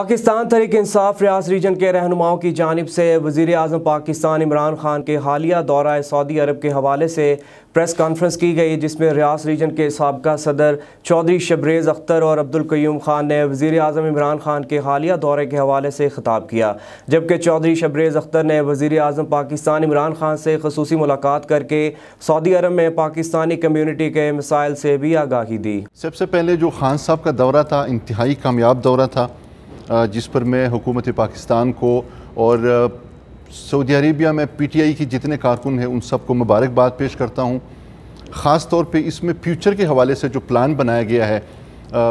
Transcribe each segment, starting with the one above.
पाकिस्तान तहरीक इंसाफ रियाज reason के रहनुमाओं की जानिब से वज़ीर आज़म पाकिस्तान इमरान खान के हालिया दौरा सऊदी अरब के हवाले से प्रेस कॉन्फ्रेंस की गई, जिसमें रियाज रीजन के साबका सदर चौधरी शबरेज़ अख्तर और अब्दुल क़य्यूम खान ने वज़ीर आज़म इमरान खान के हालिया दौरे के हवाले से खिताब किया, जबकि चौधरी शबरेज़ अख्तर ने वज़ीर आज़म पाकिस्तान इमरान खान से ख़ुसूसी मुलाकात करके सऊदी अरब में पाकिस्तानी कम्यूनिटी के मसाइल से भी आगाही दी। सबसे पहले जो खान साहब का दौरा था इंतहाई कामयाब दौरा था, जिस पर मैं हुकूमत पाकिस्तान को और सऊदी अरेबिया में PTI की जितने कारकुन हैं उन सबको मुबारकबाद पेश करता हूँ। ख़ास तौर पे इसमें फ्यूचर के हवाले से जो प्लान बनाया गया है,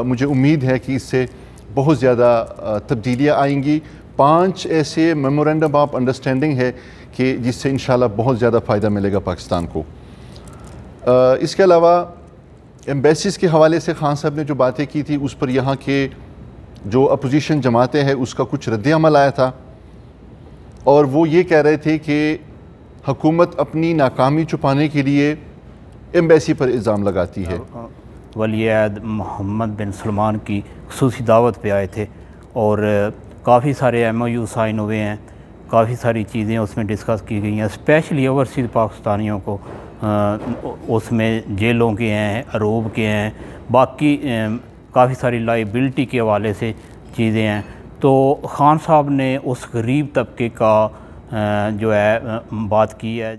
मुझे उम्मीद है कि इससे बहुत ज़्यादा तब्दीलियाँ आएंगी। 5 ऐसे मेमोरेंडम ऑफ अंडरस्टैंडिंग है कि जिससे इंशाल्लाह बहुत ज़्यादा फ़ायदा मिलेगा पाकिस्तान को। इसके अलावा एम्बेसीज़ के हवाले से खान साहब ने जो बातें की थी उस पर यहाँ के जो अपोजिशन जमातें हैं उसका कुछ रद्द-ए-अमल आया था, और वो ये कह रहे थे कि हुकूमत अपनी नाकामी छुपाने के लिए एम्बेसी पर इल्ज़ाम लगाती है। वली-ए-अहद मोहम्मद बिन सलमान की ख़ुसूसी दावत पे आए थे और काफ़ी सारे MOU साइन हुए हैं, काफ़ी सारी चीज़ें उसमें डिस्कस की गई हैं। स्पेशली ओवरसीज़ पाकिस्तानियों को उसमें जेलों के हैं, अरूब के हैं, बाकी काफ़ी सारी लाइबिलिटी के हवाले से चीज़ें हैं। तो खान साहब ने उस गरीब तबके का जो है बात की है।